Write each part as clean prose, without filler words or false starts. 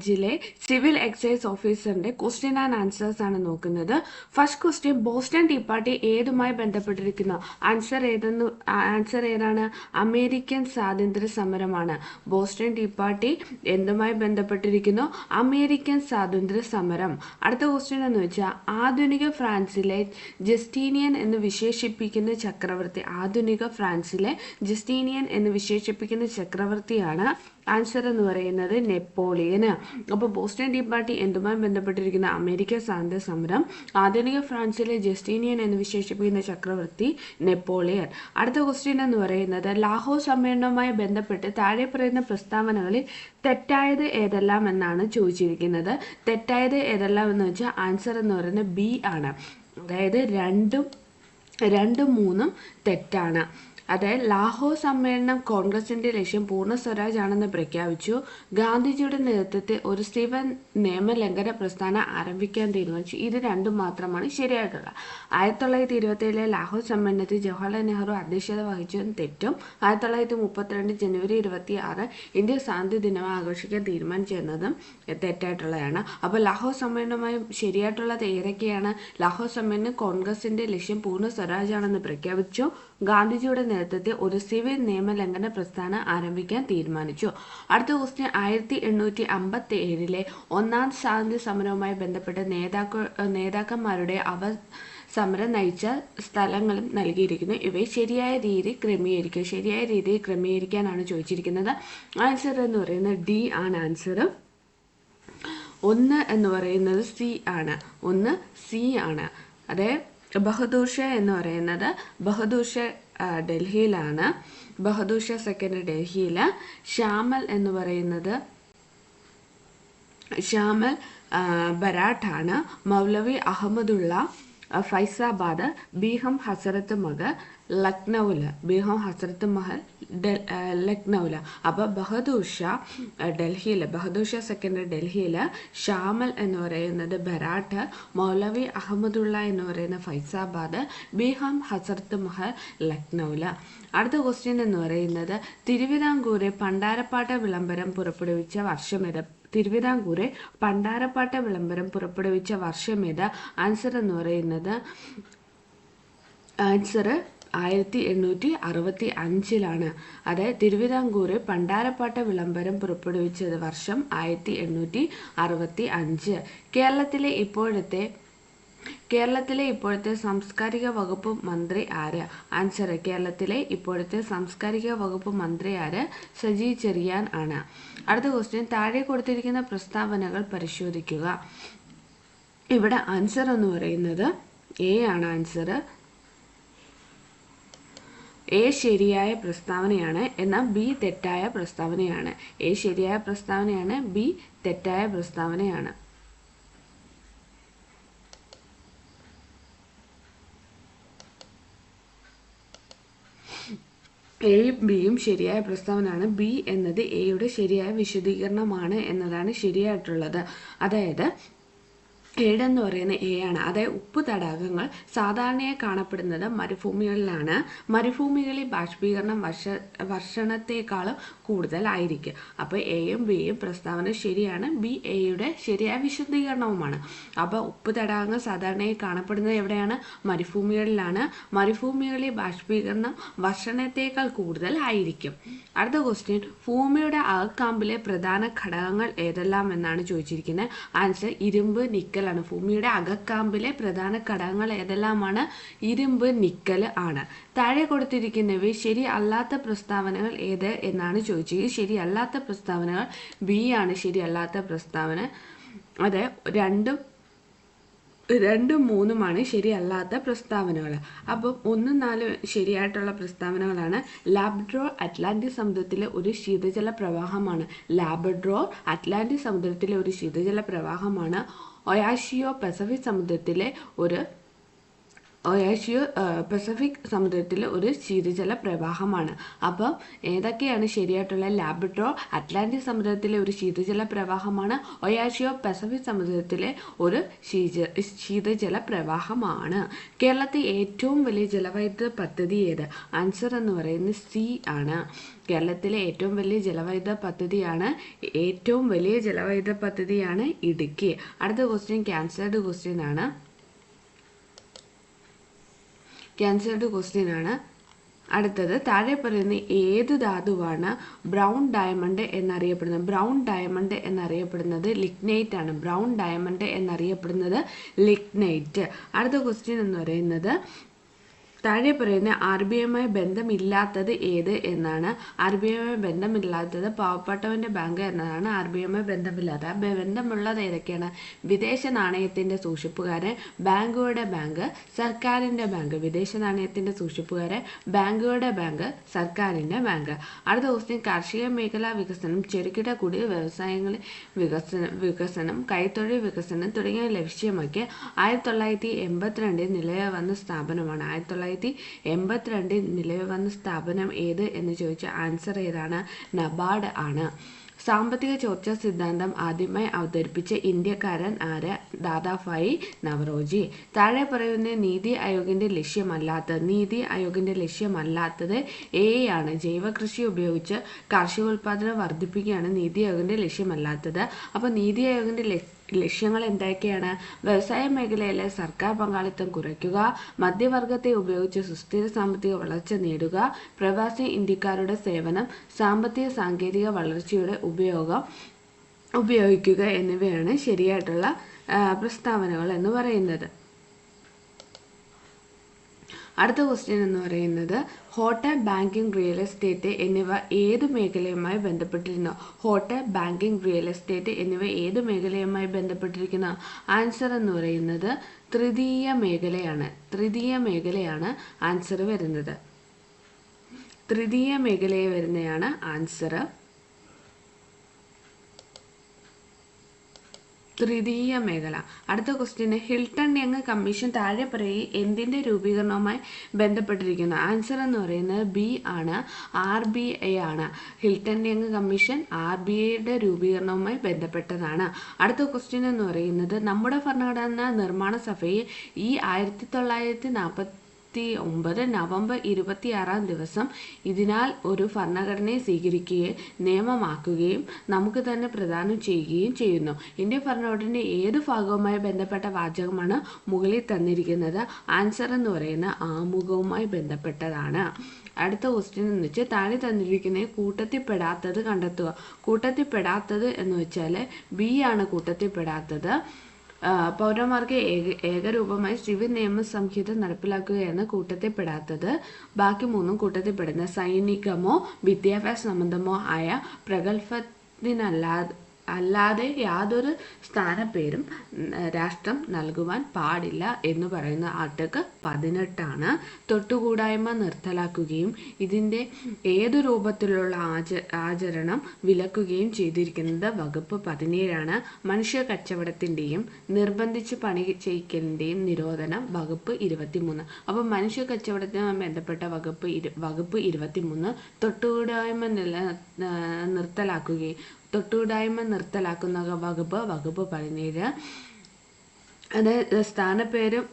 ജിലെ civil excise ഓഫീസറിന്റെ question and answers ആണ് നോക്കുന്നത്. First question, Boston tea party ഏതുമായി ബന്ധപ്പെട്ടിരിക്കുന്നു? ആൻസർ ഏതാണ്? അമേരിക്കൻ സ്വാതന്ത്ര്യ സമരമാണ്. ബോസ്റ്റൺ ടീ പാർട്ടി എന്തുമായി ബന്ധപ്പെട്ടിരിക്കുന്നു? അമേരിക്കൻ സ്വാതന്ത്ര്യ സമരം. അടുത്ത ക്വസ്റ്റ്യൻ എന്ന് വെച്ചാൽ ആധുനിക ഫ്രാൻസിലെ ജസ്റ്റീനിയൻ എന്ന് വിശേഷിപ്പിക്കുന്ന ചക്രവർത്തി. ആധുനിക ഫ്രാൻസിലെ ജസ്റ്റീനിയൻ എന്ന് വിശേഷിപ്പിക്കുന്ന ചക്രവർത്തിയാണ്. ആൻസർ എന്ന് പറയുന്നത് നെപ്പോളിയന്. അപ്പോൾ ബോസ്റ്റൺ ടീ പാർട്ടി എന്തുമായി ബന്ധപ്പെട്ടിരിക്കുന്ന? അമേരിക്കൻ സ്വാതന്ത്ര്യ സമരം. ആധുനിക ഫ്രാൻസിലെ ജസ്റ്റീനിയൻ എന്ന് വിശേഷിപ്പിക്കുന്ന ചക്രവർത്തി നെപ്പോളിയൻ. അടുത്ത ക്വസ്റ്റ്യൻ എന്ന് പറയുന്നത് ലാഹോർ സമ്മേളനവുമായി ബന്ധപ്പെട്ട് താഴെ പറയുന്ന പ്രസ്താവനകളിൽ തെറ്റായത് ഏതെല്ലാം എന്നാണ് ചോദിച്ചിരിക്കുന്നത്. തെറ്റായത് ഏതെല്ലാം എന്ന് വെച്ചാൽ ആൻസർ എന്ന് പറയുന്നത് ബി ആണ്. അതായത് രണ്ടും മൂന്നും തെറ്റാണ്. അതായത് ലാഹോർ സമ്മേളനം കോൺഗ്രസിന്റെ ലക്ഷ്യം പൂർണ്ണ സ്വരാജ് ആണെന്ന് പ്രഖ്യാപിച്ചു. ഗാന്ധിജിയുടെ നേതൃത്വത്തിൽ ഒരു സിവിൽ നിയമലംഘന പ്രസ്ഥാനം ആരംഭിക്കാൻ തീരുമാനിച്ചു. ഇത് രണ്ടും മാത്രമാണ് ശരിയായിട്ടുള്ളത്. 1927 ലാഹോർ സമ്മേളനത്തിൽ ജവഹർലാൽ നെഹ്റു അധ്യക്ഷത വഹിച്ചതും തെറ്റും. 1932 ജനുവരി 26 ഇന്ത്യ സ്വാതന്ത്ര്യ ദിനമായി ആഘോഷിക്കാൻ തീരുമാനിച്ചെന്നതും തെറ്റായിട്ടുള്ളതാണ്. അപ്പോൾ ലാഹോർ സമ്മേളനവുമായി ശരിയായിട്ടുള്ളത് ഏതൊക്കെയാണ്? ലാഹോർ സമ്മേളനം കോൺഗ്രസിന്റെ ലക്ഷ്യം പൂർണ്ണ സ്വരാജ് ആണെന്ന് പ്രഖ്യാപിച്ചു. ഗാന്ധിജിയുടെ നേതൃത്വത്തിൽ ഒരു സിവിൽ നിയമലംഘന പ്രസ്ഥാനം ആരംഭിക്കാൻ തീരുമാനിച്ചു. അടുത്ത ക്വസ്റ്റ്യൻ, 1857 ഒന്നാം സ്വാതന്ത്ര്യ സമരവുമായി ബന്ധപ്പെട്ട് നേതാക്കന്മാരുടെ സമരം നയിച്ച സ്ഥലങ്ങളും നൽകിയിരിക്കുന്നു. ഇവയെ ശരിയായ രീതിയിൽ ക്രമീകരിക്കാനാണ് ചോദിച്ചിരിക്കുന്നത്. ആൻസർ എന്ന് പറയുന്നത് ഡി ആണ് ആൻസർ. 1 എന്ന് പറയുന്നത് സി ആണ്. അതെ, ബഹദൂർ ഷാ എന്ന് പറയുന്നത് ഡൽഹിയിലാണ്. ബഹദൂർ ഷാ സെക്കൻഡ് ഡൽഹിയിൽ. ഷാമൽ എന്ന് പറയുന്നത് ബരാട്ടാണ്. മൗലവി അഹമ്മദുള്ള ഫൈസാബാദ്. ബീഗം ഹസരത്ത് മഹൽ ലക്നൌല്. അപ്പോൾ ബഹദൂർ ഷാ സെക്കൻഡ് ഡൽഹിയിൽ. ഷാമൽ എന്ന് പറയുന്നത് ബരാട്ട്. മൗലവി അഹമ്മദുള്ള എന്ന് പറയുന്ന ഫൈസാബാദ്. ബീഗം ഹസരത്ത് മഹൽ ലക്നൌല്. അടുത്ത ക്വസ്റ്റ്യൻ എന്ന് പറയുന്നത് തിരുവിതാംകൂറിൽ പണ്ടാരപ്പാട്ട വിളംബരം പുറപ്പെടുവിച്ച വർഷമേത്? തിരുവിതാംകൂറിൽ പണ്ടാരപ്പാട്ട വിളംബരം പുറപ്പെടുവിച്ച വർഷമേത്? ആൻസർ എന്ന് പറയുന്നത് 1865. അതായത് തിരുവിതാംകൂറിൽ പണ്ടാരപ്പാട്ട വിളംബരം പുറപ്പെടുവിച്ചത് വർഷം 1865. കേരളത്തിലെ ഇപ്പോഴത്തെ സാംസ്കാരിക വകുപ്പ് മന്ത്രി ആര്? ആൻസർ കേരളത്തിലെ ഇപ്പോഴത്തെ സാംസ്കാരിക വകുപ്പ് മന്ത്രി ആര്? സജി ചെറിയാൻ ആണ്. അടുത്ത ക്വസ്റ്റ്യൻ, താഴെ കൊടുത്തിരിക്കുന്ന പ്രസ്താവനകൾ പരിശോധിക്കുക. ഇവിടെ ആൻസർ എന്ന് പറയുന്നത് എ ആണ് ആൻസർ. എ ശരിയായ പ്രസ്താവനയാണ്, എന്നാൽ ബി തെറ്റായ പ്രസ്താവനയാണ്. എ ശരിയായ പ്രസ്താവനയാണ്, ബി തെറ്റായ പ്രസ്താവനയാണ്. എയും ബിയും ശരിയായ പ്രസ്താവനയാണ്. ബി എന്നത് എയുടെ ശരിയായ വിശദീകരണമാണ് എന്നതാണ് ശരിയായിട്ടുള്ളത്. അതായത് ഏടെന്ന് പറയുന്നത് എ ആണ്. അതായത് ഉപ്പ് തടാകങ്ങൾ സാധാരണയായി കാണപ്പെടുന്നത് മരുഭൂമികളിലാണ്. മരുഭൂമികളിൽ ബാഷ്പീകരണം വർഷണത്തെക്കാളും കൂടുതലായിരിക്കും. അപ്പോൾ എയും ബിയും പ്രസ്താവന ശരിയാണ്. ബി എയുടെ ശരിയായ വിശദീകരണവുമാണ്. അപ്പോൾ ഉപ്പ് തടാകങ്ങൾ സാധാരണയായി കാണപ്പെടുന്നത് എവിടെയാണ്? മരുഭൂമികളിലാണ്. മരുഭൂമികളിൽ ബാഷ്പീകരണം വർഷണത്തേക്കാൾ കൂടുതലായിരിക്കും. അടുത്ത ക്വസ്റ്റ്യൻ, ഭൂമിയുടെ അകക്കാമ്പിലെ പ്രധാന ഘടകങ്ങൾ ഏതെല്ലാം എന്നാണ് ചോദിച്ചിരിക്കുന്നത്. ആൻസർ ഇരുമ്പ്, നിക്കൽ ആണ്. ഭൂമിയുടെ അകക്കാമ്പിലെ പ്രധാന ഘടകങ്ങൾ ഏതെല്ലാമാണ്? ഇരുമ്പ്, നിക്കൽ ആണ്. താഴെ കൊടുത്തിരിക്കുന്നവയിൽ ശരി അല്ലാത്ത പ്രസ്താവനകൾ ഏത് എന്നാണ് ചോദിച്ചത്. ശരിയല്ലാത്ത പ്രസ്താവനകൾ ബി ആണ് ശരിയല്ലാത്ത പ്രസ്താവന. അതെ, 2, 3 ശരിയല്ലാത്ത പ്രസ്താവനകൾ. അപ്പം 1, 4 ശരിയായിട്ടുള്ള പ്രസ്താവനകളാണ്. ലാബ്രഡോർ അറ്റ്ലാന്റിക് സമുദ്രത്തിലെ ഒരു ശീതജല പ്രവാഹമാണ്. ഒയാഷിയോ പസഫിക് സമുദ്രത്തിലെ ഒരു ഒയാഷിയോ പസഫിക് സമുദ്രത്തിലെ ഒരു ശീതജല പ്രവാഹമാണ്. അപ്പം ഏതൊക്കെയാണ് ശരിയായിട്ടുള്ള? ലാബ്രഡോർ അറ്റ്ലാന്റിക് സമുദ്രത്തിലെ ഒരു ശീതജല പ്രവാഹമാണ്. ഒയാഷിയോ പസഫിക് സമുദ്രത്തിലെ ഒരു ശീതജല പ്രവാഹമാണ്. കേരളത്തിൽ ഏറ്റവും വലിയ ജലവൈദ്യുത പദ്ധതി ഏത്? ആൻസർ എന്ന് പറയുന്നത് സി ആണ്. കേരളത്തിലെ ഏറ്റവും വലിയ ജലവൈദ്യുത പദ്ധതിയാണ് ഇടുക്കി. അടുത്ത ക്വസ്റ്റ്യൻ ക്യാൻസൽഡ് ക്വസ്റ്റ്യൻ ആണ്. അടുത്തത് താഴെ പറയുന്ന ഏത് ധാതുവാണ് ബ്രൗൺ ഡയമണ്ട് എന്നറിയപ്പെടുന്നത്? ലിഗ്നൈറ്റ് ആണ്. ബ്രൗൺ ഡയമണ്ട് എന്നറിയപ്പെടുന്നത് ലിഗ്നൈറ്റ്. അടുത്ത ക്വസ്റ്റ്യൻ എന്ന് പറയുന്നത് താഴെ പറയുന്ന ആർ ബി ഐയുമായി ബന്ധമില്ലാത്തത് ഏത് എന്നാണ്. ആർ ബി ഐയുമായി ബന്ധമില്ലാത്തത് പാവപ്പെട്ടവന്റെ ബാങ്ക് എന്നതാണ്. ആർ ബി ഐയുമായി ബന്ധമുള്ളത് ഏതൊക്കെയാണ്? വിദേശ നാണയത്തിന്റെ സൂക്ഷിപ്പുകാരൻ, ബാങ്കുകളുടെ ബാങ്ക്, സർക്കാരിന്റെ ബാങ്ക്. വിദേശ നാണയത്തിന്റെ സൂക്ഷിപ്പുകാരൻ, ബാങ്കുകളുടെ ബാങ്ക്, സർക്കാരിന്റെ ബാങ്ക്. അടുത്ത ക്വസ്റ്റ്യൻ കാർഷിക മേഖലാ വികസനം, ചെറുകിട കുടിൽ വ്യവസായങ്ങളിൽ വികസനം, കൈത്തൊഴിൽ വികസനം തുടങ്ങിയവ ലക്ഷ്യമാക്കി 1982 നിലവിൽ വന്ന സ്ഥാപനമാണ്. 1982 നിലവിൽ വന്ന സ്ഥാപനം ഏത് എന്ന് ചോദിച്ചാൽ ആൻസർ ഏതാണ്? നബാർഡ് ആണ്. സാമ്പത്തിക ചോർച്ചാ സിദ്ധാന്തം ആദ്യമായി അവതരിപ്പിച്ച ഇന്ത്യക്കാരൻ ആര്? ദാദാഭായി നവറോജി. താഴെ പറയുന്ന നീതി ആയോഗിന്റെ ലക്ഷ്യമല്ലാത്തത് എ ആണ്. ജൈവ കൃഷി ഉപയോഗിച്ച് കാർഷികോൽപാദനം വർദ്ധിപ്പിക്കുകയാണ് നീതി ആയോഗിന്റെ ലക്ഷ്യമല്ലാത്തത്. അപ്പോൾ നീതി ആയോഗിന്റെ ലക്ഷ്യങ്ങൾ എന്തൊക്കെയാണ്? വ്യവസായ മേഖലയിലെ സർക്കാർ പങ്കാളിത്തം കുറയ്ക്കുക, മധ്യവർഗത്തെ ഉപയോഗിച്ച് സുസ്ഥിര സാമ്പത്തിക വളർച്ച നേടുക, പ്രവാസി ഇന്ത്യക്കാരുടെ സേവനം, സാമ്പത്തിക സാങ്കേതിക വളർച്ചയുടെ ഉപയോഗിക്കുക എന്നിവയാണ് ശരിയായിട്ടുള്ള പ്രസ്താവനകൾ എന്ന് പറയുന്നത്. അടുത്ത ക്വസ്റ്റ്യൻ എന്ന് പറയുന്നത് ഹോട്ടൽ, ബാങ്കിങ്, റിയൽ എസ്റ്റേറ്റ് എന്നിവ ഏത് മേഖലയുമായി ബന്ധപ്പെട്ടിരിക്കുന്നു? ആൻസർ എന്ന് പറയുന്നത് തൃതീയ മേഖലയാണ് ആൻസർ വരുന്നത്. തൃതീയ മേഖലയിൽ വരുന്നതാണ് ആൻസർ. തൃതീയ മേഖല. അടുത്ത ക്വസ്റ്റ്യൻ ഹിൽട്ടൺ യങ് കമ്മീഷൻ താഴെ പറയുക എന്തിന്റെ രൂപീകരണവുമായി ബന്ധപ്പെട്ടിരിക്കുന്നു? ആൻസർ എന്ന് പറയുന്നത് ബി ആണ്. RBI ആണ്. ഹിൽട്ടൺ യങ് കമ്മീഷൻ RBIയുടെ രൂപീകരണവുമായി ബന്ധപ്പെട്ടതാണ്. അടുത്ത ക്വസ്റ്റ്യൻ എന്ന് പറയുന്നത് നമ്മുടെ ഭരണഘടനാ നിർമ്മാണ സഭയിൽ ഈ 1949 നവംബർ 26 ഇതിനാൽ ഒരു ഭരണഘടനയെ സ്വീകരിക്കുകയും നിയമമാക്കുകയും നമുക്ക് തന്നെ പ്രദാനം ചെയ്യുകയും ചെയ്യുന്നു. ഇന്ത്യൻ ഭരണഘടനയുടെ ഏത് ഭാഗവുമായി ബന്ധപ്പെട്ട വാചകമാണ് മുകളിൽ തന്നിരിക്കുന്നത്? ആൻസർ എന്ന് പറയുന്ന ആമുഖവുമായി ബന്ധപ്പെട്ടതാണ്. അടുത്ത ക്വസ്റ്റ്യൻ എന്ന് വെച്ചാൽ താഴെ തന്നിരിക്കുന്ന കൂട്ടത്തിൽപ്പെടാത്തത് കണ്ടെത്തുക. കൂട്ടത്തിൽപ്പെടാത്തത് എന്ന് വെച്ചാൽ ബി ആണ് കൂട്ടത്തിൽപ്പെടാത്തത്. പൗരന്മാർക്ക് ഏകരൂപമായി സിവിൽ നിയമ സംഹിത നടപ്പിലാക്കുകയാണ് കൂട്ടത്തിൽപ്പെടാത്തത്. ബാക്കി മൂന്നും കൂട്ടത്തിൽപ്പെടുന്ന സൈനികമോ വിദ്യാഭ്യാസ സംബന്ധമോ ആയ പ്രഗത്ഭത്തിനല്ലാതെ യാതൊരു സ്ഥാനപ്പേരും രാഷ്ട്രം നൽകുവാൻ പാടില്ല എന്ന് പറയുന്ന ആർട്ടിക്കിൾ 18 തൊട്ടുകൂടായ്മ നിർത്തലാക്കുകയും ഇതിൻ്റെ ഏതു രൂപത്തിലുള്ള ആചരണം വിലക്കുകയും ചെയ്തിരിക്കുന്നത് വകുപ്പ് 17 മനുഷ്യ കച്ചവടത്തിൻ്റെയും നിർബന്ധിച്ച് പണി ചെയ്യിക്കലിൻ്റെയും നിരോധനം വകുപ്പ് 23. അപ്പം മനുഷ്യ കച്ചവടത്തിനുമായി ബന്ധപ്പെട്ട വകുപ്പ് 23 തൊട്ടുകൂടായ്മ നിർത്തലാക്കുന്ന വകുപ്പ് 17. അതായത് സ്ഥാനപ്പേരും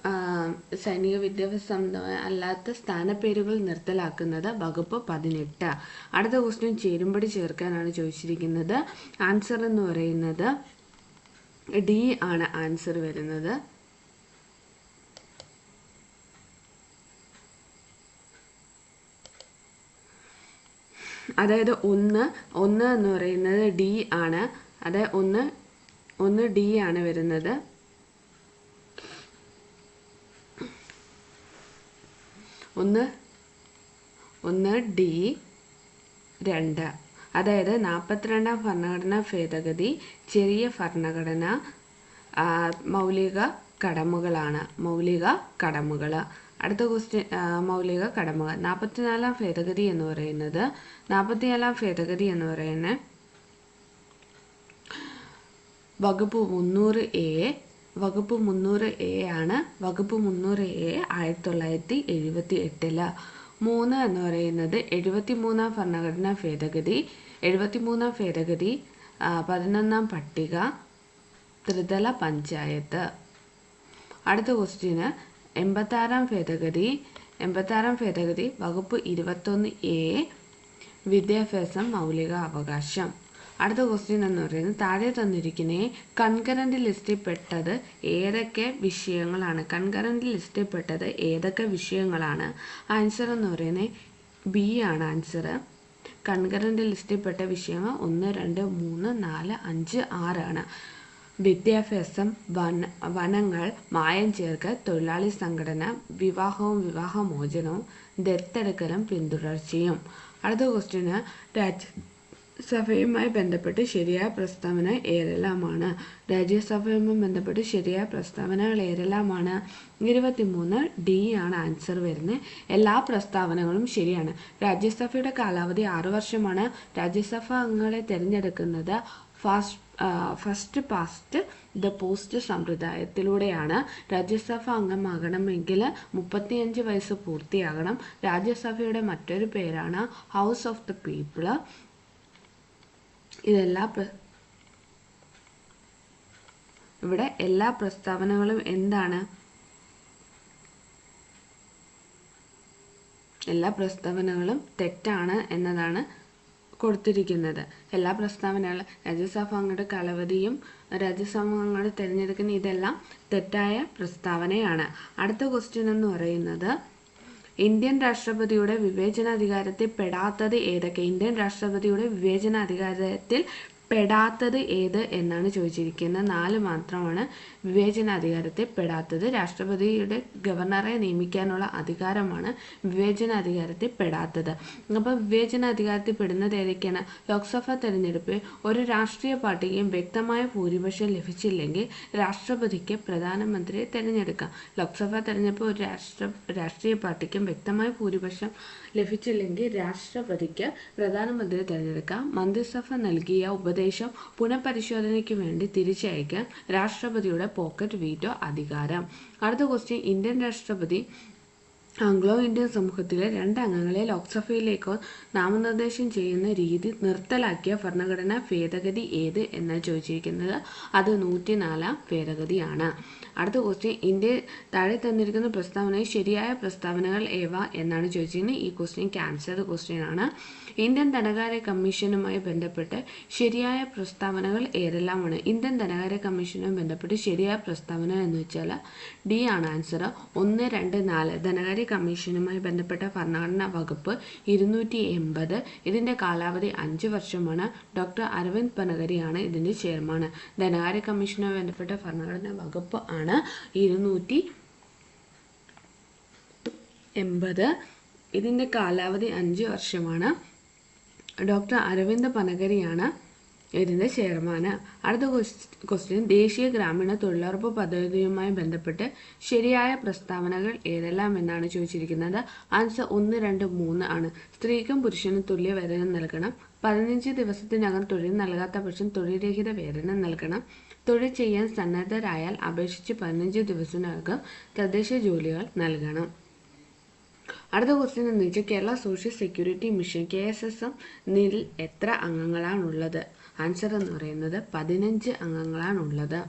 സൈനിക വിദ്യാഭ്യാസ സംബന്ധമായ അല്ലാത്ത സ്ഥാനപ്പേരുകൾ നിർത്തലാക്കുന്നത് വകുപ്പ് 18. അടുത്ത ക്വസ്റ്റ്യൻ ചേരുംപടി ചേർക്കാനാണ് ചോദിച്ചിരിക്കുന്നത്. ആൻസർ എന്ന് പറയുന്നത് ഡി ആണ് ആൻസർ വരുന്നത്. അതായത് ഒന്ന് എന്ന് പറയുന്നത് ഡി ആണ്. അതായത് ഒന്ന് ഡി ആണ് വരുന്നത്. ഒന്ന് ഡി 2. അതായത് 42ാം ഭരണഘടനാ ഭേദഗതി ചെറിയ ഭരണഘടന മൗലിക കടമകൾ. അടുത്ത ക്വസ്റ്റ്യൻ മൗലിക കടമകൾ. 44ാം ഭേദഗതി എന്ന് പറയുന്നത് വകുപ്പ് 300A വകുപ്പ് 300A ആണ്. വകുപ്പ് 300A 1978. 3 എന്ന് പറയുന്നത് 73 ഭരണഘടനാ ഭേദഗതി. 73 ഭേദഗതി, 11 പട്ടിക, ത്രിതല പഞ്ചായത്ത്. അടുത്ത ക്വസ്റ്റ്യന് 86 ഭേദഗതി. 86 ഭേദഗതി വകുപ്പ് 21A വിദ്യാഭ്യാസം മൗലിക അവകാശം. അടുത്ത ക്വസ്റ്റ്യൻ എന്ന് പറയുന്നത് താഴെ തന്നിരിക്കുന്ന കൺകറന്റ് ലിസ്റ്റിൽ പെട്ടത് ഏതൊക്കെ വിഷയങ്ങളാണ്? കൺകറന്റ് ലിസ്റ്റിൽ പെട്ടത് ഏതൊക്കെ വിഷയങ്ങളാണ്? ആൻസർ എന്ന് പറയുന്നത് ബി ആണ് ആൻസർ. കൺകറന്റ് ലിസ്റ്റിൽ പെട്ട വിഷയങ്ങൾ 1, 2, 3, 4, 5, 6 ആണ്. വിദ്യാഭ്യാസം, വനങ്ങൾ, മായം ചേർക്കൽ, തൊഴിലാളി സംഘടന, വിവാഹവും വിവാഹമോചനവും, ദത്തെടുക്കലും പിന്തുടർച്ചയും. അടുത്ത ക്വസ്റ്റ്യന് രാജ്യസഭയുമായി ബന്ധപ്പെട്ട് ശരിയായ പ്രസ്താവന ഏതെല്ലാമാണ്? രാജ്യസഭയുമായി ബന്ധപ്പെട്ട് ശരിയായ പ്രസ്താവനകൾ ഏതെല്ലാമാണ്? 23D ആണ് ആൻസർ വരുന്നത്. എല്ലാ പ്രസ്താവനകളും ശരിയാണ്. രാജ്യസഭയുടെ കാലാവധി 6 വർഷമാണ്. രാജ്യസഭ അംഗങ്ങളെ തിരഞ്ഞെടുക്കുന്നത് ഫസ്റ്റ് പാസ്റ്റ് ദ പോസ്റ്റ് സമ്പ്രദായത്തിലൂടെയാണ്. രാജ്യസഭ അംഗമാകണമെങ്കിൽ 35 വയസ്സ് പൂർത്തിയാകണം. രാജ്യസഭയുടെ മറ്റൊരു പേരാണ് ഹൗസ് ഓഫ് ദ പീപ്പിൾ. ഇവിടെ എല്ലാ പ്രസ്താവനകളും എന്താണ്? എല്ലാ പ്രസ്താവനകളും തെറ്റാണ് എന്നതാണ് കൊടുത്തിരിക്കുന്നത്. എല്ലാ പ്രസ്താവനകളും രാജ്യസഭ അംഗങ്ങളുടെ കാലാവധിയും രാജ്യസഭ അംഗങ്ങളെ തിരഞ്ഞെടുക്കുന്ന ഇതെല്ലാം തെറ്റായ പ്രസ്താവനയാണ്. അടുത്ത ക്വസ്റ്റ്യൻ എന്ന് പറയുന്നത് ഇന്ത്യൻ രാഷ്ട്രപതിയുടെ വിവേചനാധികാരത്തിൽ പെടാത്തത് ഏതൊക്കെ? ഇന്ത്യൻ രാഷ്ട്രപതിയുടെ വിവേചനാധികാരത്തിൽ പെടാത്തത് ഏത് എന്നാണ് ചോദിച്ചിരിക്കുന്നത്. 4 മാത്രമാണ് വിവേചനാധികാരത്തിൽ പെടാത്തത്. രാഷ്ട്രപതിയുടെ ഗവർണറെ നിയമിക്കാനുള്ള അധികാരമാണ് വിവേചനാധികാരത്തിൽ പെടാത്തത്. അപ്പോൾ വിവേചനാധികാരത്തിൽ പെടുന്നത് ഏതൊക്കെയാണ്? ലോക്സഭാ തെരഞ്ഞെടുപ്പിൽ ഒരു രാഷ്ട്രീയ പാർട്ടിക്കും വ്യക്തമായ ഭൂരിപക്ഷം ലഭിച്ചില്ലെങ്കിൽ രാഷ്ട്രപതിക്ക് പ്രധാനമന്ത്രിയെ തിരഞ്ഞെടുക്കാം. ലോക്സഭാ തെരഞ്ഞെടുപ്പ് ഒരു രാഷ്ട്രീയ പാർട്ടിക്കും വ്യക്തമായ ഭൂരിപക്ഷം ലഭിച്ചില്ലെങ്കിൽ രാഷ്ട്രപതിക്ക് പ്രധാനമന്ത്രിയെ തിരഞ്ഞെടുക്കാം. മന്ത്രിസഭ നൽകിയ ഉപദേശം പുനഃപരിശോധനയ്ക്ക് വേണ്ടി തിരിച്ചയക്കാൻ രാഷ്ട്രപതിയുടെ പോക്കറ്റ് വീറ്റോ അധികാരം. അടുത്ത ക്വസ്റ്റ്യൻ, ഇന്ത്യൻ രാഷ്ട്രപതി ആംഗ്ലോ ഇന്ത്യൻ സമൂഹത്തിലെ 2 അംഗങ്ങളെ ലോക്സഭയിലേക്കോ നാമനിർദ്ദേശം ചെയ്യുന്ന രീതി നിർത്തലാക്കിയ ഭരണഘടനാ ഭേദഗതി ഏത് എന്നാണ് ചോദിച്ചിരിക്കുന്നത്. അത് 104 ഭേദഗതിയാണ്. അടുത്ത ക്വസ്റ്റ്യൻ, ഇന്ത്യ താഴെ തന്നിരിക്കുന്ന പ്രസ്താവനയിൽ ശരിയായ പ്രസ്താവനകൾ ഏവ എന്നാണ് ചോദിച്ചിരിക്കുന്നത്. ഈ ക്വസ്റ്റ്യൻ ക്യാൻസൽഡ് ക്വസ്റ്റ്യൻ ആണ്. ഇന്ത്യൻ ധനകാര്യ കമ്മീഷനുമായി ബന്ധപ്പെട്ട് ശരിയായ പ്രസ്താവനകൾ ഏതെല്ലാമാണ്? ഇന്ത്യൻ ധനകാര്യ കമ്മീഷനുമായി ബന്ധപ്പെട്ട് ശരിയായ പ്രസ്താവന എന്ന് വെച്ചാൽ ഡി ആണ് ആൻസർ. 1, 2, 4 ധനകാര്യ കമ്മീഷനുമായി ബന്ധപ്പെട്ട ഭരണഘടനാ വകുപ്പ് 280. ഇതിന്റെ കാലാവധി 5 വർഷമാണ്. ഡോക്ടർ അരവിന്ദ് പനഗരിയാണ് ഇതിന്റെ ചെയർമാൻ. ധനകാര്യ കമ്മീഷനുമായി ബന്ധപ്പെട്ട ഭരണഘടനാ വകുപ്പ് ആണ് 280. ഇതിന്റെ കാലാവധി 5 വർഷമാണ്. ഡോക്ടർ അരവിന്ദ് പനഗരിയാണ് ഇതിന്റെ ചെയർമാൻ. അടുത്ത ക്വസ്റ്റ്യൻ, ദേശീയ ഗ്രാമീണ തൊഴിലുറപ്പ് പദ്ധതിയുമായി ബന്ധപ്പെട്ട് ശരിയായ പ്രസ്താവനകൾ ഏതെല്ലാം എന്നാണ് ചോദിച്ചിരിക്കുന്നത്. ആൻസർ 1, 2, 3 ആണ്. സ്ത്രീക്കും പുരുഷനും തുല്യ വേതനം നൽകണം. 15 ദിവസത്തിനകം തൊഴിൽ നൽകാത്ത പക്ഷം തൊഴിൽ രഹിത വേതനം നൽകണം. തൊഴിൽ ചെയ്യാൻ സന്നദ്ധരായാൽ അപേക്ഷിച്ച് 15 ദിവസത്തിനകം തദ്ദേശ ജോലികൾ നൽകണം. അടുത്ത ക്വസ്റ്റ്യൻ എന്ന് വെച്ചാൽ കേരള സോഷ്യൽ സെക്യൂരിറ്റി മിഷൻ KSSM-ൽ എത്ര അംഗങ്ങളാണുള്ളത്? ആൻസർ എന്ന് പറയുന്നത് 15 അംഗങ്ങളാണുള്ളത്.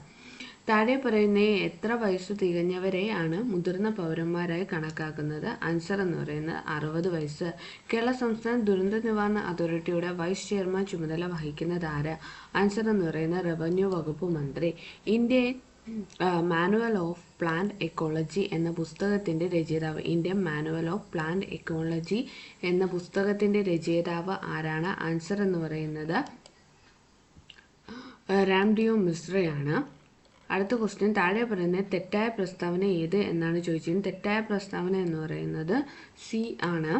താഴെ പറയുന്ന എത്ര വയസ്സ് തികഞ്ഞവരെയാണ് മുതിർന്ന പൗരന്മാരായി കണക്കാക്കുന്നത്? ആൻസർ എന്ന് പറയുന്നത് 60 വയസ്സ്. കേരള സംസ്ഥാന ദുരന്ത നിവാരണ അതോറിറ്റിയുടെ വൈസ് ചെയർമാൻ ചുമതല വഹിക്കുന്നത് ആര്? ആൻസർ എന്ന് പറയുന്നത് റവന്യൂ വകുപ്പ് മന്ത്രി. Indian manual of plant ecology എന്ന പുസ്തകത്തിന്റെ രചയിതാവ്. Indian manual of plant ecology എന്ന പുസ്തകത്തിന്റെ രചയിതാവ് ആരാണ്? ആൻസർ എന്ന് പറയുന്നത് രാംഡിയോ മിശ്രയാണ്. അടുത്ത ക്വസ്റ്റ്യൻ, താഴെ പറയുന്നത് തെറ്റായ പ്രസ്താവന ഏത് എന്നാണ് ചോദിച്ചിരുന്നത്. തെറ്റായ പ്രസ്താവന എന്ന് പറയുന്നത് സി ആണ്.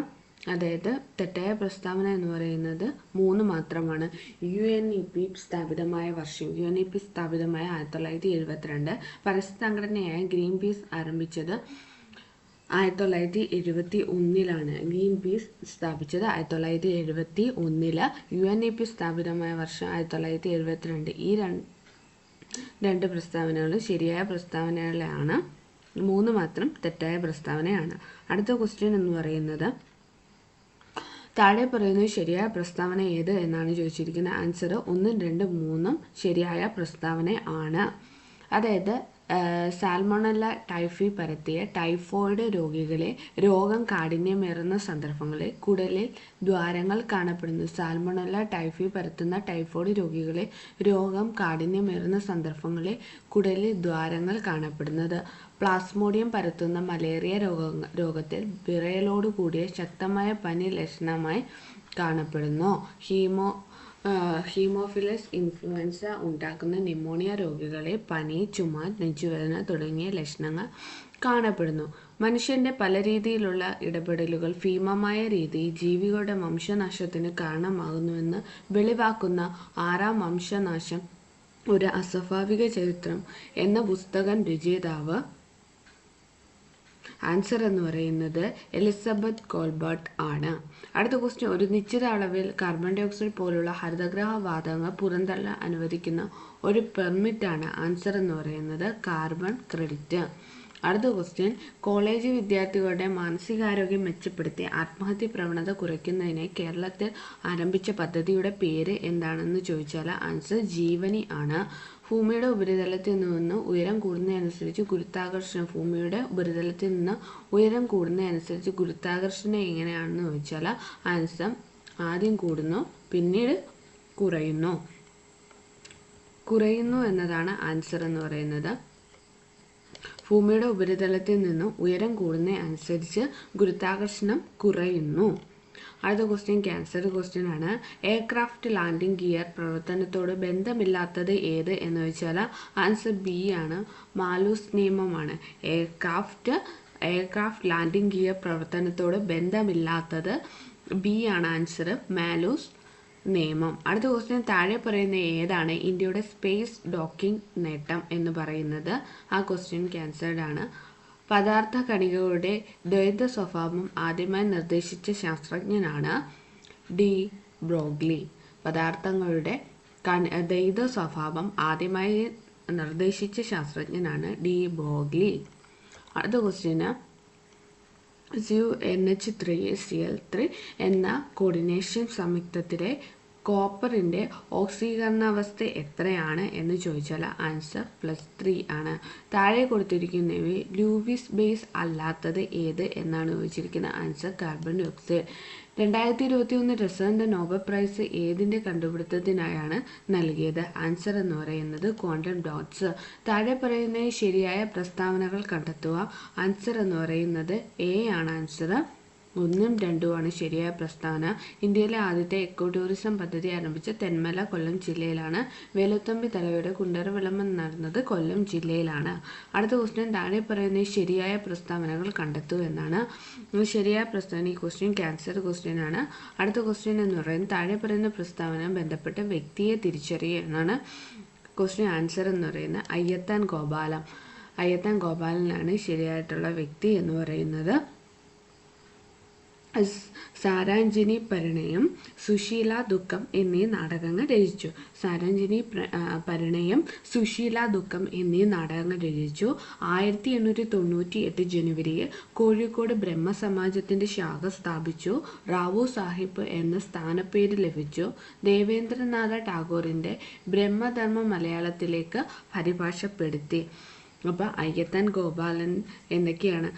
അതായത് തെറ്റായ പ്രസ്താവന എന്ന് പറയുന്നത് 3 മാത്രമാണ്. UNEP സ്ഥാപിതമായ വർഷം. UNEP സ്ഥാപിതമായ 1972. പരസ്യ സംഘടനയായ ഗ്രീൻ പീസ് ആരംഭിച്ചത് 1971. ഗ്രീൻ പീസ് സ്ഥാപിച്ചത് 1971. UNEP സ്ഥാപിതമായ വർഷം 1972. 2 പ്രസ്താവനകളും ശരിയായ പ്രസ്താവനകളാണ്, 3 മാത്രം തെറ്റായ പ്രസ്താവനയാണ്. അടുത്ത ക്വസ്റ്റ്യൻ എന്ന് പറയുന്നത് താഴെ പറയുന്നത് ശരിയായ പ്രസ്താവന ഏത് എന്നാണ് ചോദിച്ചിരിക്കുന്നത്. ആൻസർ 1, 2, 3 ശരിയായ പ്രസ്താവന ആണ്. അതായത് സാൽമോണല്ല ടൈഫി പരത്തിയ ടൈഫോയിഡ് രോഗികളെ രോഗം കാഠിന്യമേറുന്ന സന്ദർഭങ്ങളിൽ കുടലിൽ ദ്വാരങ്ങൾ കാണപ്പെടുന്നു. സാൽമോണല്ല ടൈഫി പരത്തുന്ന ടൈഫോയിഡ് രോഗികളെ രോഗം കാഠിന്യമേറുന്ന സന്ദർഭങ്ങളിൽ കുടലിൽ ദ്വാരങ്ങൾ കാണപ്പെടുന്നത്. പ്ലാസ്മോഡിയം പരത്തുന്ന മലേറിയ രോഗത്തിൽ വിറയലോട് കൂടിയ ശക്തമായ പനി ലക്ഷണമായി കാണപ്പെടുന്നു. ഹീമോഫിലസ് ഇൻഫ്ലുവൻസ ഉണ്ടാക്കുന്ന ന്യൂമോണിയ രോഗികളെ പനി, ചുമ, നെഞ്ചുവേദന തുടങ്ങിയ ലക്ഷണങ്ങൾ കാണപ്പെടുന്നു. മനുഷ്യന്റെ പല രീതിയിലുള്ള ഇടപെടലുകൾ ഭീമമായ രീതിയിൽ ജീവികളുടെ വംശനാശത്തിന് കാരണമാകുന്നുവെന്ന് വെളിവാക്കുന്ന 6ാം വംശനാശം ഒരു അസ്വാഭാവിക ചരിത്രം എന്ന പുസ്തകം രചയിതാവ് ആൻസർ എന്ന് പറയുന്നത് എലിസബത്ത് കോൾബർട്ട് ആണ്. അടുത്ത ക്വസ്റ്റ്യൻ ഒരു നിശ്ചിത അളവിൽ കാർബൺ ഡൈ ഓക്സൈഡ് പോലുള്ള ഹരിതഗ്രഹ വാതകങ്ങൾ പുറന്തള്ളാൻ അനുവദിക്കുന്ന ഒരു പെർമിറ്റാണ്. ആൻസർ എന്ന് പറയുന്നത് കാർബൺ ക്രെഡിറ്റ്. അടുത്ത ക്വസ്റ്റ്യൻ കോളേജ് വിദ്യാർത്ഥികളുടെ മാനസികാരോഗ്യം മെച്ചപ്പെടുത്തി ആത്മഹത്യ പ്രവണത കുറയ്ക്കുന്നതിന് കേരളത്തിൽ ആരംഭിച്ച പദ്ധതിയുടെ പേര് എന്താണെന്ന് ചോദിച്ചാൽ ആൻസർ ജീവനി ആണ്. ഭൂമിയുടെ ഉപരിതലത്തിൽ നിന്ന് ഉയരം കൂടുന്നതനുസരിച്ച് ഗുരുത്വാകർഷണം എങ്ങനെയാണെന്ന് ചോദിച്ചാൽ ആൻസർ ആദ്യം കൂടുന്നു പിന്നീട് കുറയുന്നു എന്നതാണ് ആൻസർ എന്ന് പറയുന്നത്. ഭൂമിയുടെ ഉപരിതലത്തിൽ നിന്ന് ഉയരം കൂടുന്നതനുസരിച്ച് ഗുരുത്വാകർഷണം കുറയുന്നു. അടുത്ത ക്വസ്റ്റ്യൻ ക്യാൻസർ ക്വസ്റ്റ്യൻ ആണ്. എയർക്രാഫ്റ്റ് ലാൻഡിംഗ് ഗിയർ പ്രവർത്തനത്തോട് ബന്ധമില്ലാത്തത് ഏത് എന്ന് വെച്ചാൽ ആൻസർ ബി ആണ്, മാലൂസ് നിയമമാണ്. എയർക്രാഫ്റ്റ് ലാൻഡിംഗ് ഗിയർ പ്രവർത്തനത്തോട് ബന്ധമില്ലാത്തത് ബി ആണ് ആൻസർ, മാലൂസ് നിയമം. അടുത്ത ക്വസ്റ്റ്യൻ താഴെ പറയുന്ന ഏതാണ് ഇന്ത്യയുടെ സ്പേസ് ഡോക്കിംഗ് നേട്ടം എന്ന് പറയുന്നത്. ആ ക്വസ്റ്റ്യൻ ക്യാൻസർഡ് ആണ്. പദാർത്ഥ കണികകളുടെ ദ്വൈത സ്വഭാവം ആദ്യമായി നിർദ്ദേശിച്ച ശാസ്ത്രജ്ഞനാണ് ഡി ബ്രോഗ്ലി. പദാർത്ഥങ്ങളുടെ ദ്വൈത സ്വഭാവം ആദ്യമായി നിർദ്ദേശിച്ച ശാസ്ത്രജ്ഞനാണ് ഡി ബ്രോഗ്ലി. അടുത്ത ക്വസ്റ്റ്യന് NH3Cl3 എന്ന കോർഡിനേഷൻ സംയുക്തത്തിലെ കോപ്പറിൻ്റെ ഓക്സീകരണാവസ്ഥ എത്രയാണ് എന്ന് ചോദിച്ചാൽ ആൻസർ +3 ആണ്. താഴെ കൊടുത്തിരിക്കുന്നവയിൽ ലൂയിസ് ബേസ് അല്ലാത്തത് ഏത് എന്നാണ് ചോദിച്ചിരിക്കുന്നത്. Answer carbon dioxide. 2021 രസായന നോബൽ പ്രൈസ് ഏതിൻ്റെ കണ്ടുപിടുത്തത്തിനായാണ് നൽകിയത്. ആൻസർ എന്ന് പറയുന്നത് ക്വാണ്ടം ഡോട്ട്സ്. താഴെ പറയുന്ന ശരിയായ പ്രസ്താവനകൾ കണ്ടെത്തുക. ആൻസർ എന്ന് പറയുന്നത് എ ആണ് ആൻസർ. 1ഉം 2ഉമാണ് ശരിയായ പ്രസ്താവന. ഇന്ത്യയിലെ ആദ്യത്തെ എക്കോ ടൂറിസം പദ്ധതി ആരംഭിച്ച തെന്മല കൊല്ലം ജില്ലയിലാണ്. വേലുത്തമ്പി തലവയുടെ കുണ്ടറ വിളംബരം നടന്നത് കൊല്ലം ജില്ലയിലാണ്. അടുത്ത ക്വസ്റ്റ്യൻ താഴെ പറയുന്ന ശരിയായ പ്രസ്താവനകൾ കണ്ടെത്തൂ എന്നാണ്. ശരിയായ പ്രസ്താവന ഈ ക്വസ്റ്റ്യൻ ക്യാൻസർ ക്വസ്റ്റ്യൻ ആണ്. അടുത്ത ക്വസ്റ്റ്യൻ എന്ന് പറയുന്നത് താഴെ പറയുന്ന പ്രസ്താവന ബന്ധപ്പെട്ട വ്യക്തിയെ തിരിച്ചറിയുക എന്നാണ്. ക്വസ്റ്റ്യൻ ആൻസർ എന്ന് പറയുന്നത് അയ്യത്താൻ ഗോപാലനാണ് ശരിയായിട്ടുള്ള വ്യക്തി എന്ന് പറയുന്നത്. സാരാഞ്ജനി പരിണയം, സുശീല ദുഃഖം എന്നീ നാടകങ്ങൾ രചിച്ചു. സാരാഞ്ജനി പരിണയം, സുശീല ദുഃഖം എന്നീ നാടകങ്ങൾ രചിച്ചു. 1898 ജനുവരിയിൽ കോഴിക്കോട് ബ്രഹ്മസമാജത്തിൻ്റെ ശാഖ സ്ഥാപിച്ചു. റാവു സാഹിബ് എന്ന സ്ഥാനപ്പേര് ലഭിച്ചു. ദേവേന്ദ്രനാഥ ടാഗോറിൻ്റെ ബ്രഹ്മധർമ്മ മലയാളത്തിലേക്ക് പരിഭാഷപ്പെടുത്തി. അപ്പോൾ അയ്യത്താൻ ഗോപാലൻ എന്തൊക്കെയാണ്?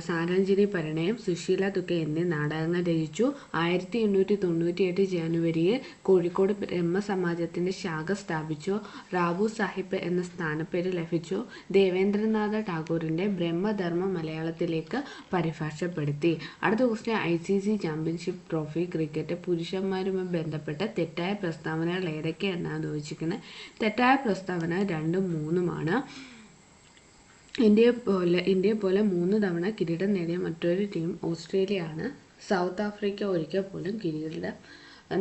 സാരാഞ്ജനി പരിണയം, സുശീല ദുഃഖം എന്നീ നാടകങ്ങൾ രചിച്ചു. 1898 ജനുവരിയിൽ കോഴിക്കോട് ബ്രഹ്മസമാജത്തിൻ്റെ ശാഖ സ്ഥാപിച്ചു. റാവു സാഹിബ് എന്ന സ്ഥാനപ്പേര് ലഭിച്ചു. ദേവേന്ദ്രനാഥ ടാഗോറിൻ്റെ ബ്രഹ്മധർമ്മ മലയാളത്തിലേക്ക് പരിഭാഷപ്പെടുത്തി. അടുത്ത question ICC championship trophy cricket പുരുഷന്മാരുമായി ബന്ധപ്പെട്ട തെറ്റായ പ്രസ്താവനകൾ ഏതൊക്കെയാണെന്നാണ് ചോദിച്ചിരിക്കുന്നത്. തെറ്റായ പ്രസ്താവന 2ഉം 3ഉമാണ്. ഇന്ത്യയെ പോലെ 3 തവണ കിരീടം നേടിയ മറ്റൊരു ടീം ഓസ്ട്രേലിയയാണ്. സൗത്ത് ആഫ്രിക്ക ഒരിക്കൽ പോലും കിരീടം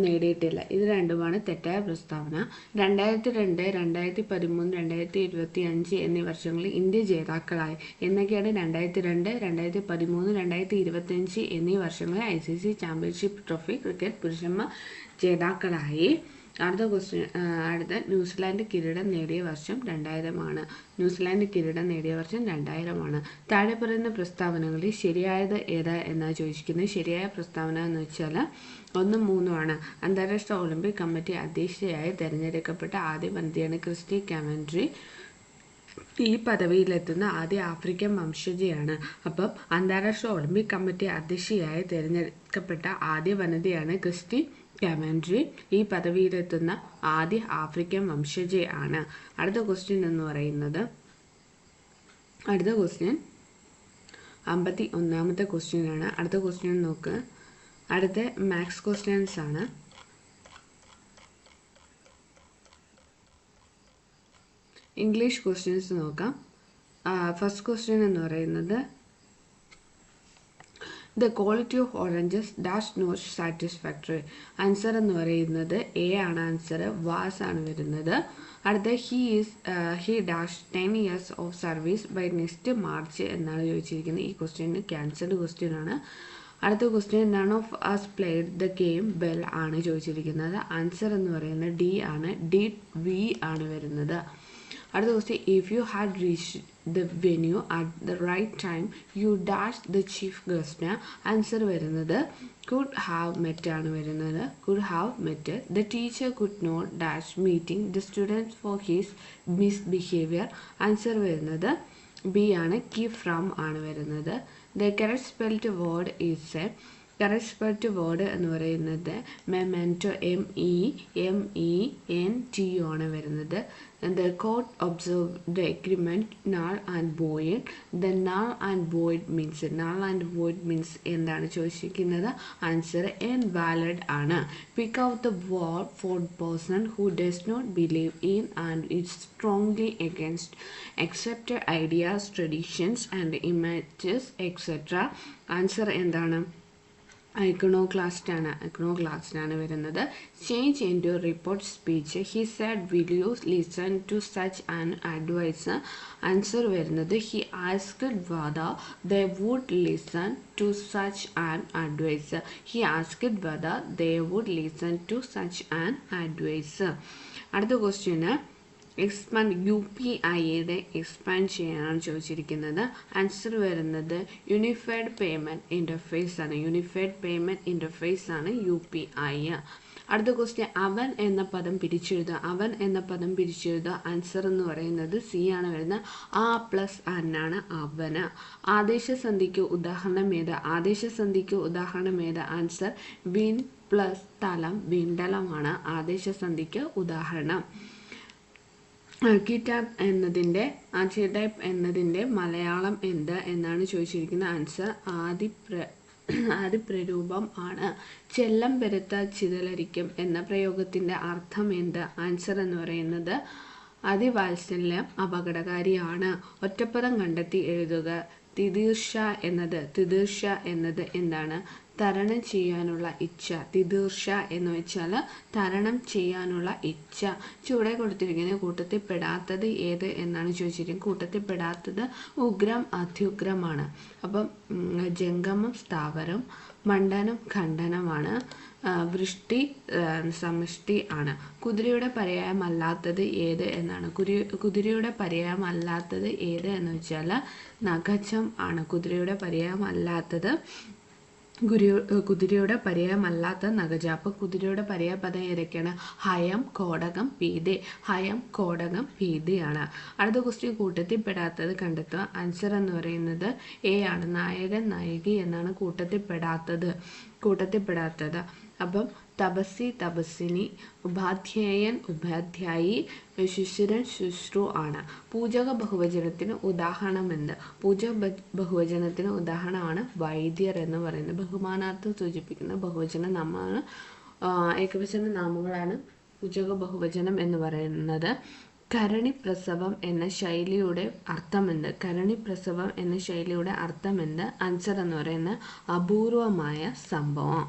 നേടിയിട്ടില്ല. ഇത് രണ്ടുമാണ് തെറ്റായ പ്രസ്താവന. 2002, 2013, 2025 എന്നീ വർഷങ്ങളിൽ ഇന്ത്യ ജേതാക്കളായി. എന്നൊക്കെയാണ് 2002, 2013, 2025 എന്നീ വർഷങ്ങളിൽ ICC ചാമ്പ്യൻഷിപ്പ് ട്രോഫി ക്രിക്കറ്റ് പുരുഷന്മാർ ജേതാക്കളായി. അടുത്ത ക്വസ്റ്റ്യൻ അടുത്ത ന്യൂസിലാൻഡ് കിരീടം നേടിയ വർഷം 2000 ന്യൂസിലാൻഡ് കിരീടം നേടിയ വർഷം 2000 താഴെ പറയുന്ന പ്രസ്താവനകളിൽ ശരിയായത് ഏതാ എന്നാണ് ചോദിച്ചിരിക്കുന്നത്. ശരിയായ പ്രസ്താവന എന്ന് വെച്ചാൽ 1, 3 അന്താരാഷ്ട്ര ഒളിമ്പിക് കമ്മിറ്റി അധ്യക്ഷയായി തിരഞ്ഞെടുക്കപ്പെട്ട ആദ്യ വനിതയാണ് ക്രിസ്റ്റി കാമൻട്രി. ഈ പദവിയിലെത്തുന്ന ആദ്യ ആഫ്രിക്കൻ വംശജയാണ്. അപ്പം അന്താരാഷ്ട്ര ഒളിമ്പിക് കമ്മിറ്റി അധ്യക്ഷയായി തിരഞ്ഞെടുക്കപ്പെട്ട ആദ്യ വനിതയാണ് ക്രിസ്റ്റി കാമൻട്രി. ഈ പദവിയിലെത്തുന്ന ആദ്യ ആഫ്രിക്കൻ വംശജയാണ്. അടുത്ത ക്വസ്റ്റ്യൻ എന്ന് പറയുന്നത് 51ാമത്തെ ക്വസ്റ്റ്യൻ ആണ്. അടുത്ത ക്വസ്റ്റ്യൻ നോക്ക്. അടുത്ത മാത്സ് ക്വസ്റ്റ്യൻസ് ആണ്. ഇംഗ്ലീഷ് ക്വസ്റ്റ്യൻസ് നോക്കാം. ഫസ്റ്റ് ക്വസ്റ്റ്യൻ എന്ന് പറയുന്നത് the quality of oranges dash not satisfactory. Answer എന്ന് പറയുന്നത് എ ആണ്. ആൻസർ വാസ് ആണ് വരുന്നത്. അടുത്ത he dash 10 years of service by next March എന്നാണ് ചോദിച്ചിരിക്കുന്നത്. ഈ ക്വസ്റ്റ്യന് ക്യാൻസൽഡ് ക്വസ്റ്റ്യൻ ആണ്. അടുത്ത question none of us played the game well ആണ് ചോദിച്ചിരിക്കുന്നത്. ആൻസർ എന്ന് പറയുന്നത് ഡി ആണ്. വി ആണ് വരുന്നത്. അടുത്ത question if you had reach the venue at the right time you dash the chief guest. Answer വരുന്നത് കുഡ് ഹാവ് മെറ്റ് ആണ് വരുന്നത്. Could have met. The teacher could not dash meeting the students for his misbehaviour. Answer വരുന്നത് B ആണ്. Keep from ആണ് വരുന്നത്. The correct spelled word is A. Correct spelled word എന്ന് പറയുന്നത് memento. MEMENTO ആണ് വരുന്നത്. The court observed the agreement null and void. The null and void means എന്താണ് ചോദിച്ചിരിക്കുന്നത്. ആൻസർ invalid ആണ്. Pick out the word for person who does not believe in and is strongly against accepted ideas, traditions and images etc. Answer എന്താണ്. Iconoclast ആണ് വരുന്നത്. Change into report speech. He said will you listen to such an advice. Answer വരുന്നത് he asked whether they would listen to such an advice. He asked whether they would listen to such an advice. അടുത്ത ക്വസ്റ്റ്യന് UPIയുടെ expand ചെയ്യാനാണ് ചോദിച്ചിരിക്കുന്നത്. Answer വരുന്നത് unified payment interface ആണ്. UPI. അടുത്ത question അവൻ എന്ന പദം പിരിച്ചെഴുതുക. ആൻസർ എന്ന് പറയുന്നത് സി ആണ് വരുന്നത്. ആ പ്ലസ് അന്നാണ് അവന്. ആദേശസന്ധിക്ക് ഉദാഹരണം ഏത്. ആൻസർ വിൻ പ്ലസ് തലം വിണ്ടലമാണ് ആദേശസന്ധിക്ക് ഉദാഹരണം. ആർക്കിടൈപ്പ് എന്നതിൻ്റെ മലയാളം എന്ത് എന്നാണ് ചോദിച്ചിരിക്കുന്നത്. ആൻസർ ആദിപ്രരൂപം ആണ്. ചെല്ലം പെരുത്ത ചിതലരിക്കും എന്ന പ്രയോഗത്തിൻ്റെ അർത്ഥം എന്ത്. ആൻസർ എന്ന് പറയുന്നത് അതിവാത്സല്യം അപകടകാരിയാണ്. ഒറ്റപ്പദം കണ്ടെത്തി എഴുതുക. തിതീർഷ എന്നത് എന്താണ്. തരണം ചെയ്യാനുള്ള ഇച്ഛ. തിതീർഷ എന്ന് വെച്ചാൽ തരണം ചെയ്യാനുള്ള ഇച്ഛ. ചുവടെ കൊടുത്തിരിക്കുന്ന കൂട്ടത്തിൽ പെടാത്തത് ഏത് എന്നാണ് ചോദിച്ചിരിക്കുന്നത്. കൂട്ടത്തിൽ പെടാത്തത് ഉഗ്രം അത്യുഗ്രമാണ്. അപ്പം ജംഗമം സ്ഥാവരം, മണ്ഡനം ഖണ്ഡനമാണ്, വൃഷ്ടി സമഷ്ടി ആണ്. കുതിരയുടെ പര്യായമല്ലാത്തത് ഏത് എന്നാണ്. കുതിരയുടെ പര്യായമല്ലാത്തത് ഏത് എന്ന് വെച്ചാൽ നഖജം ആണ്. കുതിരയുടെ പര്യായമല്ലാത്ത നഖജ. അപ്പം കുതിരയുടെ പര്യായപദം ഏതൊക്കെയാണ്. ഹയം കോടകം പീതയാണ്. അടുത്ത ക്വസ്റ്റ്യൻ കൂട്ടത്തിൽ പെടാത്തത് കണ്ടെത്തുക. ആൻസർ എന്ന് പറയുന്നത് എ ആണ്. നായകൻ നായിക എന്നാണ് കൂട്ടത്തിൽ പെടാത്തത്. അപ്പം തപസ്സി തപസ്സിനി, ഉപാധ്യായൻ ഉപാധ്യായി, ശുശ്രൻ ശുശ്രു ആണ്. പൂജക ബഹുവചനത്തിന് ഉദാഹരണം എന്ത്. ബഹുവചനത്തിന് ഉദാഹരണമാണ് വൈദ്യർ എന്ന് പറയുന്നത്. ബഹുമാനാർത്ഥം സൂചിപ്പിക്കുന്ന ബഹുവചന നാമമാണ്. ഏകവചന നാമങ്ങളാണ് പൂജക ബഹുവചനം എന്ന് പറയുന്നത്. കരണിപ്രസവം എന്ന ശൈലിയുടെ അർത്ഥമെന്ത്. ആൻസർ എന്ന് പറയുന്നത് അപൂർവമായ സംഭവം.